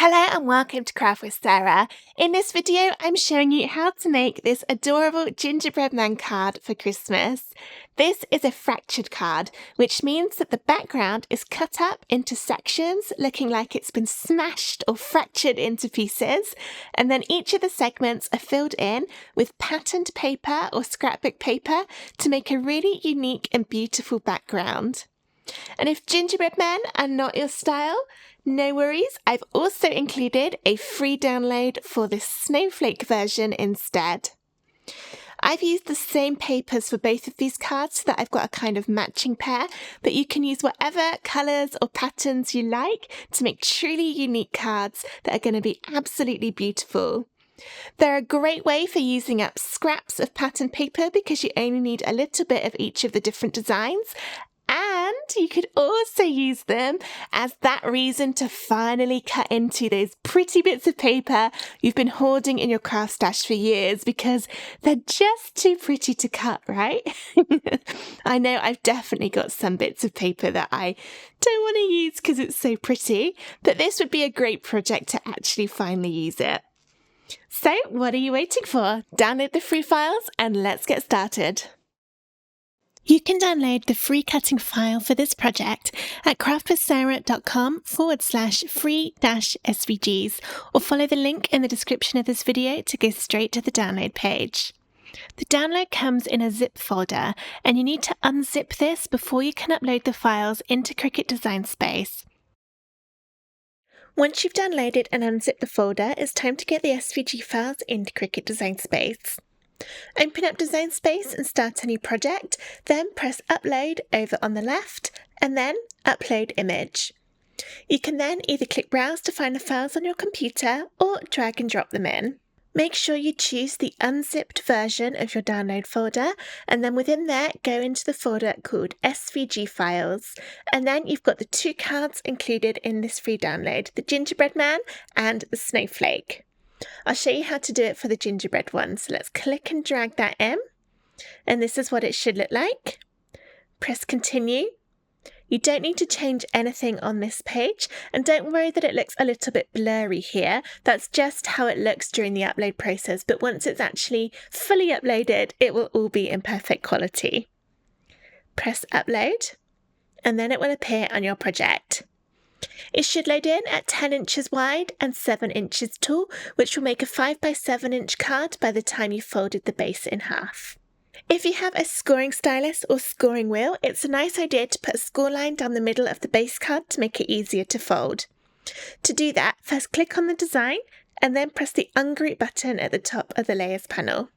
Hello and welcome to Craft with Sarah. In this video, I'm showing you how to make this adorable gingerbread man card for Christmas. This is a fractured card, which means that the background is cut up into sections, looking like it's been smashed or fractured into pieces, and then each of the segments are filled in with patterned paper or scrapbook paper to make a really unique and beautiful background. And if gingerbread men are not your style, no worries, I've also included a free download for the Snowflake version instead. I've used the same papers for both of these cards so that I've got a kind of matching pair, but you can use whatever colours or patterns you like to make truly unique cards that are going to be absolutely beautiful. They're a great way for using up scraps of patterned paper because you only need a little bit of each of the different designs. And you could also use them as that reason to finally cut into those pretty bits of paper you've been hoarding in your craft stash for years because they're just too pretty to cut, right? I know I've definitely got some bits of paper that I don't want to use because it's so pretty, but this would be a great project to actually finally use it. So what are you waiting for? Download the free files and let's get started. You can download the free cutting file for this project at craftwithsarah.com/free-SVGs or follow the link in the description of this video to go straight to the download page. The download comes in a zip folder and you need to unzip this before you can upload the files into Cricut Design Space. Once you've downloaded and unzipped the folder, it's time to get the SVG files into Cricut Design Space. Open up Design Space and start a new project, then press Upload over on the left and then Upload Image. You can then either click Browse to find the files on your computer or drag and drop them in. Make sure you choose the unzipped version of your download folder and then within there go into the folder called SVG Files, and then you've got the two cards included in this free download, the Gingerbread Man and the Snowflake. I'll show you how to do it for the gingerbread one. So let's click and drag that in. And this is what it should look like. Press continue. You don't need to change anything on this page. And don't worry that it looks a little bit blurry here. That's just how it looks during the upload process. But once it's actually fully uploaded, it will all be in perfect quality. Press upload. And then it will appear on your project. It should load in at 10 inches wide and 7 inches tall, which will make a 5 by 7 inch card by the time you've folded the base in half. If you have a scoring stylus or scoring wheel, it's a nice idea to put a score line down the middle of the base card to make it easier to fold. To do that, first click on the design and then press the Ungroup button at the top of the Layers panel.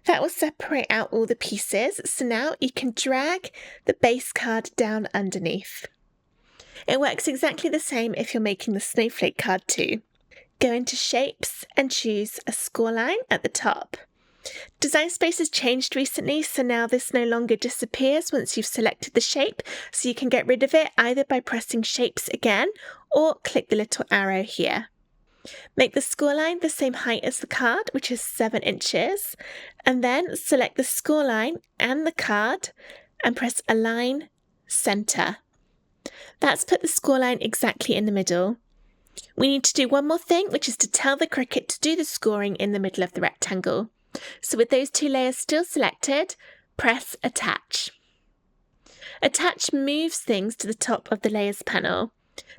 That will separate out all the pieces, so now you can drag the base card down underneath. It works exactly the same if you're making the Snowflake card too. Go into Shapes and choose a score line at the top. Design Space has changed recently, so now this no longer disappears once you've selected the shape, so you can get rid of it either by pressing Shapes again or click the little arrow here. Make the score line the same height as the card, which is 7 inches, and then select the score line and the card and press Align Center. That's put the score line exactly in the middle. We need to do one more thing, which is to tell the Cricut to do the scoring in the middle of the rectangle. So with those two layers still selected, press Attach. Attach moves things to the top of the Layers panel.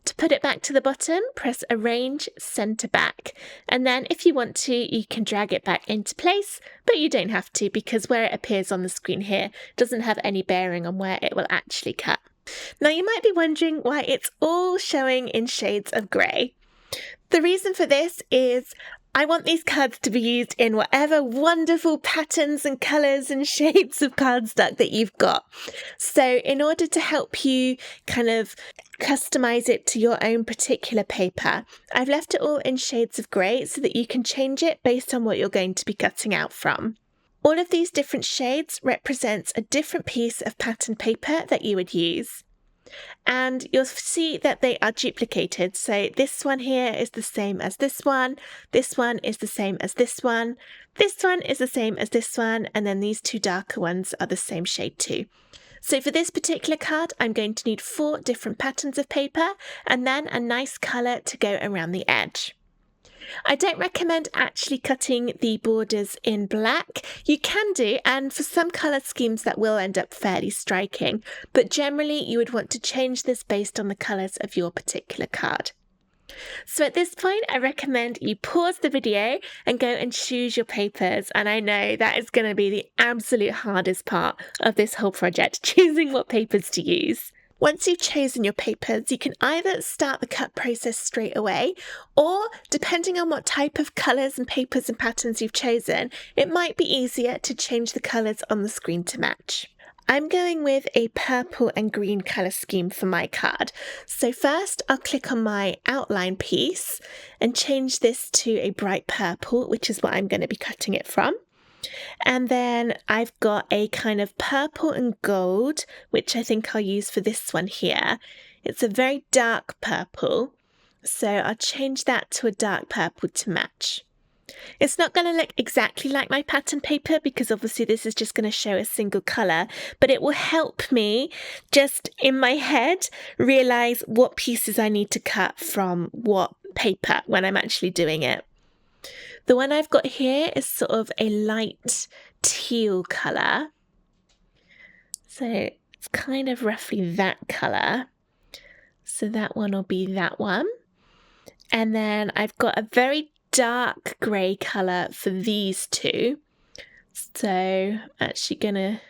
To put it back to the bottom, press Arrange Center Back. And then if you want to, you can drag it back into place, but you don't have to because where it appears on the screen here doesn't have any bearing on where it will actually cut. Now you might be wondering why it's all showing in shades of grey. The reason for this is I want these cards to be used in whatever wonderful patterns and colours and shapes of cardstock that you've got. So in order to help you kind of customise it to your own particular paper, I've left it all in shades of grey so that you can change it based on what you're going to be cutting out from. All of these different shades represents a different piece of pattern paper that you would use. And you'll see that they are duplicated. So this one here is the same as this one is the same as this one is the same as this one, and then these two darker ones are the same shade too. So for this particular card, I'm going to need 4 different patterns of paper and then a nice colour to go around the edge. I don't recommend actually cutting the borders in black. You can do, and for some colour schemes that will end up fairly striking, but generally you would want to change this based on the colours of your particular card. So at this point, I recommend you pause the video and go and choose your papers. And I know that is going to be the absolute hardest part of this whole project, choosing what papers to use. Once you've chosen your papers, you can either start the cut process straight away, or depending on what type of colours and papers and patterns you've chosen, it might be easier to change the colours on the screen to match. I'm going with a purple and green colour scheme for my card. So first I'll click on my outline piece and change this to a bright purple, which is what I'm going to be cutting it from. And then I've got a kind of purple and gold, which I think I'll use for this one here. It's a very dark purple, so I'll change that to a dark purple to match. It's not going to look exactly like my pattern paper because obviously this is just going to show a single colour, but it will help me just in my head realise what pieces I need to cut from what paper when I'm actually doing it. The one I've got here is sort of a light teal colour. So it's kind of roughly that colour. So that one will be that one. And then I've got a very dark grey colour for these two. So I'm actually going to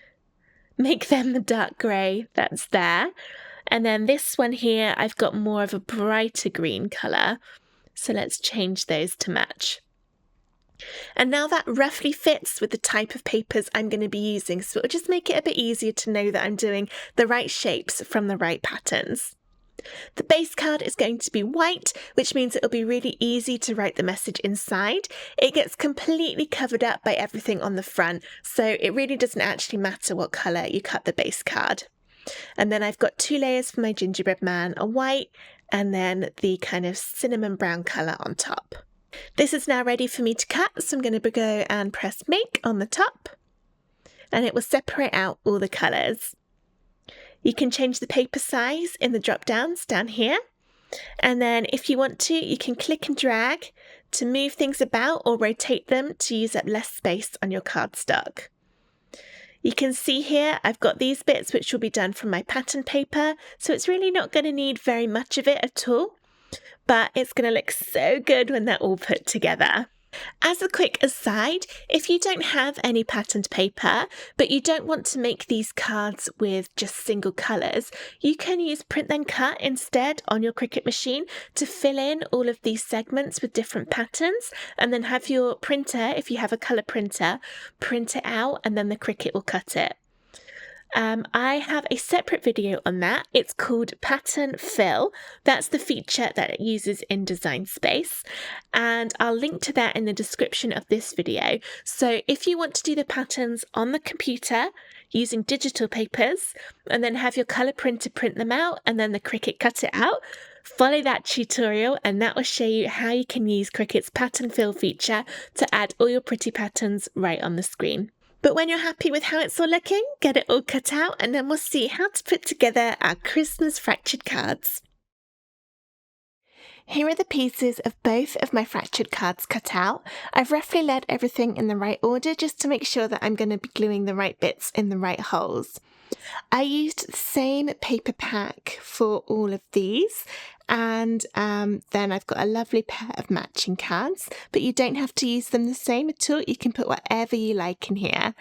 make them the dark grey that's there. And then this one here, I've got more of a brighter green colour. So let's change those to match. And now that roughly fits with the type of papers I'm going to be using, so it'll just make it a bit easier to know that I'm doing the right shapes from the right patterns. The base card is going to be white, which means it'll be really easy to write the message inside. It gets completely covered up by everything on the front, so it really doesn't actually matter what colour you cut the base card. And then I've got 2 layers for my gingerbread man, a white and then the kind of cinnamon brown colour on top. This is now ready for me to cut, so I'm going to go and press make on the top, and it will separate out all the colours. You can change the paper size in the drop downs down here, and then if you want to, you can click and drag to move things about or rotate them to use up less space on your cardstock. You can see here I've got these bits which will be done from my pattern paper, so it's really not going to need very much of it at all. But it's going to look so good when they're all put together. As a quick aside, if you don't have any patterned paper, but you don't want to make these cards with just single colours, you can use print then cut instead on your Cricut machine to fill in all of these segments with different patterns, and then have your printer, if you have a colour printer, print it out and then the Cricut will cut it. I have a separate video on that. It's called Pattern Fill. That's the feature that it uses in Design Space, and I'll link to that in the description of this video. So if you want to do the patterns on the computer using digital papers and then have your colour printer print them out and then the Cricut cut it out, follow that tutorial and that will show you how you can use Cricut's Pattern Fill feature to add all your pretty patterns right on the screen. But when you're happy with how it's all looking, get it all cut out and then we'll see how to put together our Christmas fractured cards. Here are the pieces of both of my fractured cards cut out. I've roughly laid everything in the right order just to make sure that I'm going to be gluing the right bits in the right holes. I used the same paper pack for all of these, and then I've got a lovely pair of matching cards, but you don't have to use them the same at all. You can put whatever you like in here.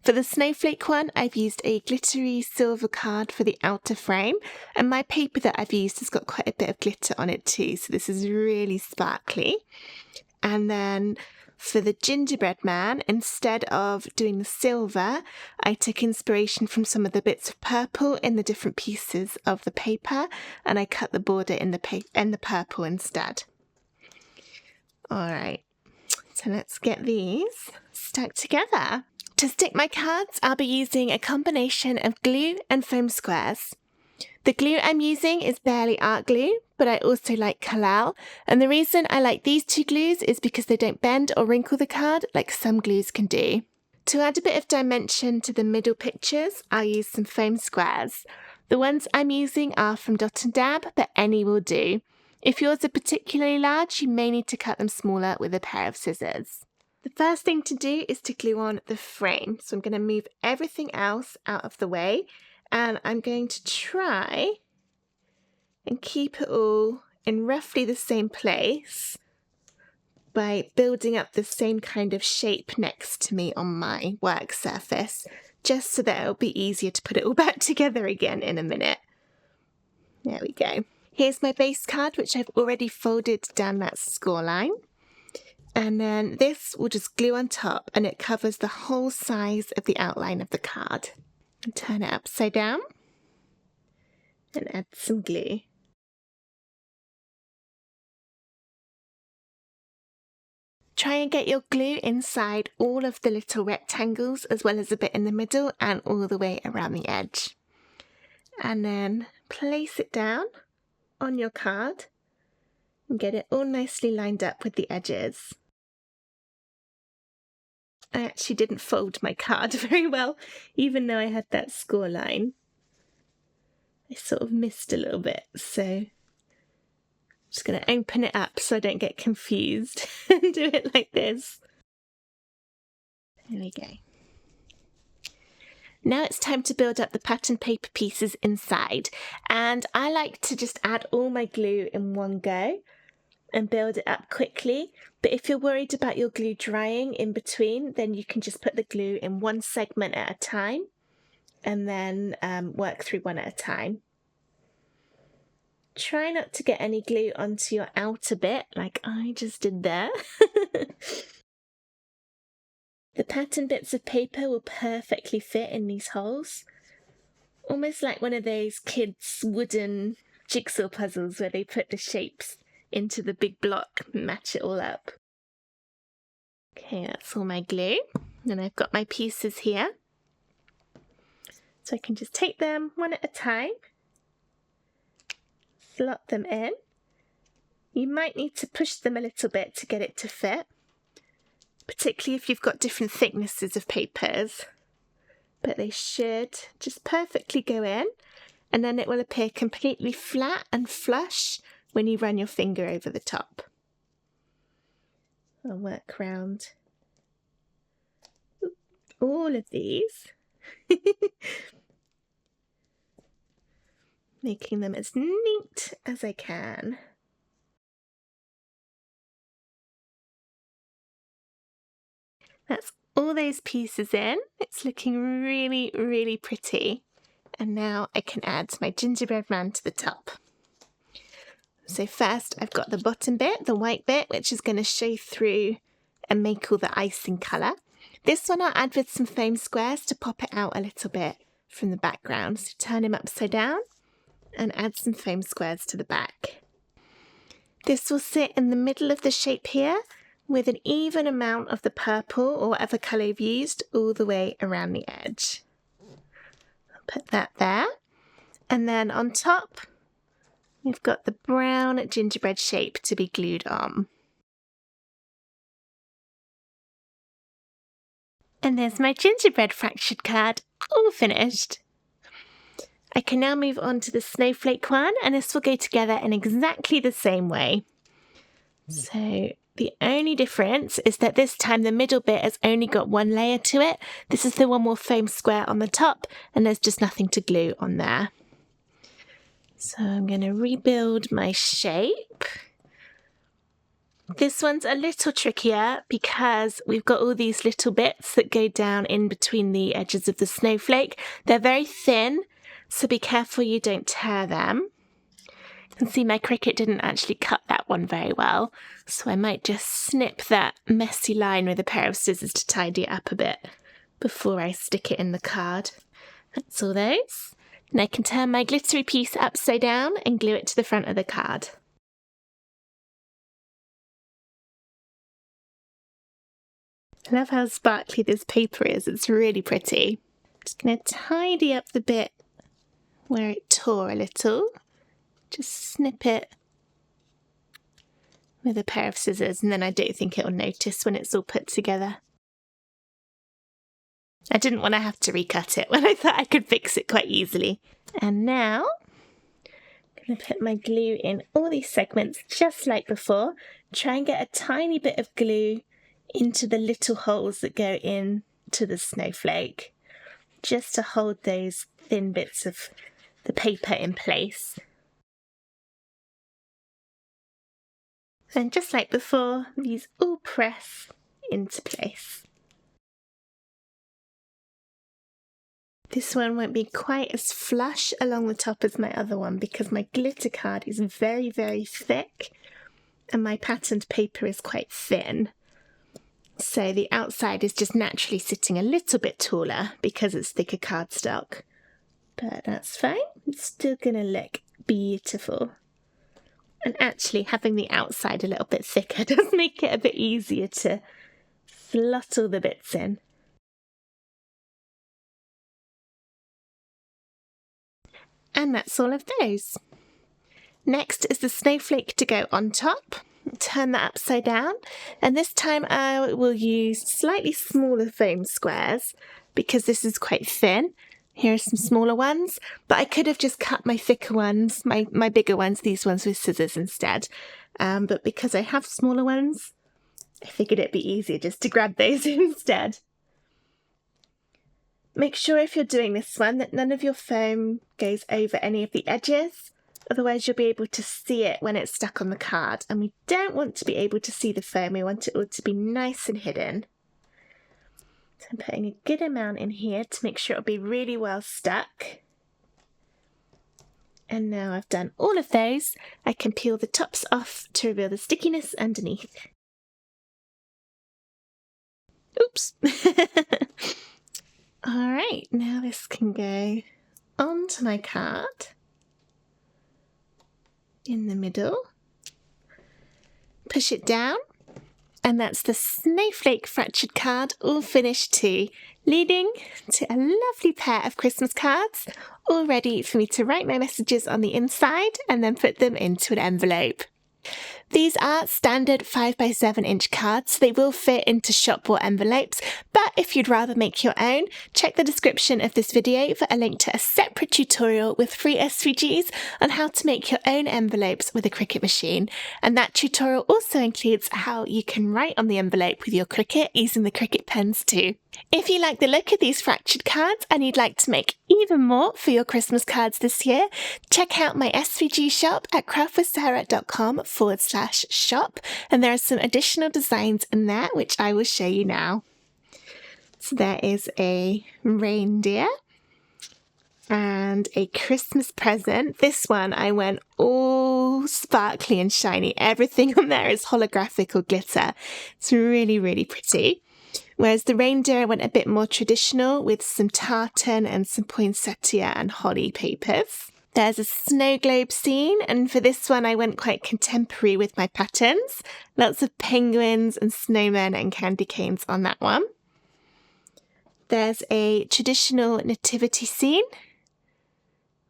For the Snowflake one, I've used a glittery silver card for the outer frame, and my paper that I've used has got quite a bit of glitter on it too, so this is really sparkly. And then for the gingerbread man, instead of doing the silver, I took inspiration from some of the bits of purple in the different pieces of the paper, and I cut the border in the purple instead. Alright, so let's get these stuck together. To stick my cards, I'll be using a combination of glue and foam squares. The glue I'm using is Barely Art glue, but I also like Collal, and the reason I like these two glues is because they don't bend or wrinkle the card like some glues can do. To add a bit of dimension to the middle pictures, I'll use some foam squares. The ones I'm using are from Dot and Dab, but any will do. If yours are particularly large, you may need to cut them smaller with a pair of scissors. The first thing to do is to glue on the frame. So I'm going to move everything else out of the way, and I'm going to try and keep it all in roughly the same place by building up the same kind of shape next to me on my work surface, just so that it'll be easier to put it all back together again in a minute. There we go. Here's my base card, which I've already folded down that score line. And then this will just glue on top, and it covers the whole size of the outline of the card. And turn it upside down and add some glue. Try and get your glue inside all of the little rectangles, as well as a bit in the middle and all the way around the edge. And then place it down on your card and get it all nicely lined up with the edges. I actually didn't fold my card very well, even though I had that score line. I sort of missed a little bit, so just going to open it up so I don't get confused and do it like this. There we go. Now it's time to build up the pattern paper pieces inside, and I like to just add all my glue in one go and build it up quickly. But if you're worried about your glue drying in between, then you can just put the glue in one segment at a time and then work through one at a time. Try not to get any glue onto your outer bit like I just did there. The pattern bits of paper will perfectly fit in these holes. Almost like one of those kids' wooden jigsaw puzzles where they put the shapes into the big block and match it all up. Okay, that's all my glue. And I've got my pieces here. So I can just take them one at a time. Slot them in. You might need to push them a little bit to get it to fit, particularly if you've got different thicknesses of papers. But they should just perfectly go in, and then it will appear completely flat and flush when you run your finger over the top. I'll work around all of these. Making them as neat as I can. That's all those pieces in. It's looking really, really pretty. And now I can add my gingerbread man to the top. So first I've got the bottom bit, the white bit, which is going to show through and make all the icing colour. This one I'll add with some foam squares to pop it out a little bit from the background. So turn him upside down and add some foam squares to the back. This will sit in the middle of the shape here with an even amount of the purple or whatever colour you've used all the way around the edge. I'll put that there. And then on top, we've got the brown gingerbread shape to be glued on. And there's my gingerbread fractured card, all finished. I can now move on to the snowflake one, and this will go together in exactly the same way. So the only difference is that this time the middle bit has only got one layer to it. This is the one more foam square on the top, and there's just nothing to glue on there. So I'm going to rebuild my shape. This one's a little trickier because we've got all these little bits that go down in between the edges of the snowflake. They're very thin, so be careful you don't tear them. You can see my Cricut didn't actually cut that one very well, so I might just snip that messy line with a pair of scissors to tidy it up a bit before I stick it in the card. That's all those. And I can turn my glittery piece upside down and glue it to the front of the card. I love how sparkly this paper is, it's really pretty. I'm just going to tidy up the bit where it tore a little. Just snip it with a pair of scissors, and then I don't think it'll notice when it's all put together. I didn't want to have to recut it when I thought I could fix it quite easily. And now I'm going to put my glue in all these segments just like before. Try and get a tiny bit of glue into the little holes that go into the snowflake, just to hold those thin bits of the paper in place. And just like before, these all press into place. This one won't be quite as flush along the top as my other one because my glitter card is very, very thick and my patterned paper is quite thin. So the outside is just naturally sitting a little bit taller because it's thicker cardstock. But that's fine, it's still going to look beautiful. And actually having the outside a little bit thicker does make it a bit easier to slot all the bits in. And that's all of those. Next is the snowflake to go on top. Turn that upside down, and this time I will use slightly smaller foam squares because this is quite thin. Here are some smaller ones, but I could have just cut my thicker ones, my bigger ones, these ones with scissors instead. But because I have smaller ones, I figured it'd be easier just to grab those instead. Make sure if you're doing this one that none of your foam goes over any of the edges, otherwise you'll be able to see it when it's stuck on the card, and we don't want to be able to see the foam, we want it all to be nice and hidden. So I'm putting a good amount in here to make sure it'll be really well stuck. And now I've done all of those, I can peel the tops off to reveal the stickiness underneath. Oops! Alright, now this can go onto my card in the middle. Push it down, and that's the snowflake fractured card all finished too, leading to a lovely pair of Christmas cards all ready for me to write my messages on the inside and then put them into an envelope. These are standard 5x7 inch cards, so they will fit into shop bought envelopes, but if you'd rather make your own, check the description of this video for a link to a separate tutorial with free SVGs on how to make your own envelopes with a Cricut machine, and that tutorial also includes how you can write on the envelope with your Cricut using the Cricut pens too. If you like the look of these fractured cards and you'd like to make even more for your Christmas cards this year, check out my SVG shop at craftwithsarah.com/shop, and there are some additional designs in there which I will show you now. So there is a reindeer and a Christmas present. This one I went all sparkly and shiny. Everything on there is holographic or glitter. It's really, really pretty. Whereas the reindeer went a bit more traditional with some tartan and some poinsettia and holly papers. There's a snow globe scene, and for this one I went quite contemporary with my patterns. Lots of penguins and snowmen and candy canes on that one. There's a traditional nativity scene,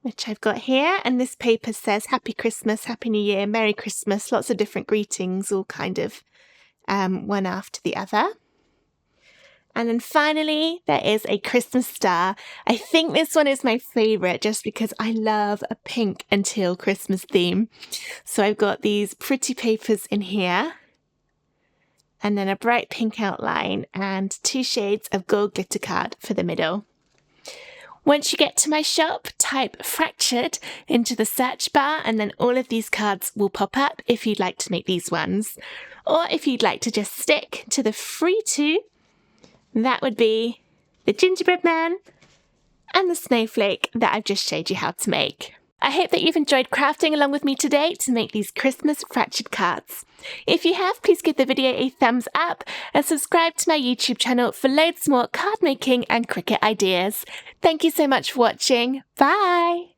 which I've got here, and this paper says Happy Christmas, Happy New Year, Merry Christmas, lots of different greetings, all kind of one after the other. And then finally, there is a Christmas star. I think this one is my favourite just because I love a pink and teal Christmas theme. So I've got these pretty papers in here, and then a bright pink outline and 2 shades of gold glitter card for the middle. Once you get to my shop, type fractured into the search bar, and then all of these cards will pop up if you'd like to make these ones. Or if you'd like to just stick to the free 2, that would be the gingerbread man and the snowflake that I've just showed you how to make. I hope that you've enjoyed crafting along with me today to make these Christmas fractured cards. If you have, please give the video a thumbs up and subscribe to my YouTube channel for loads more card making and Cricut ideas. Thank you so much for watching. Bye!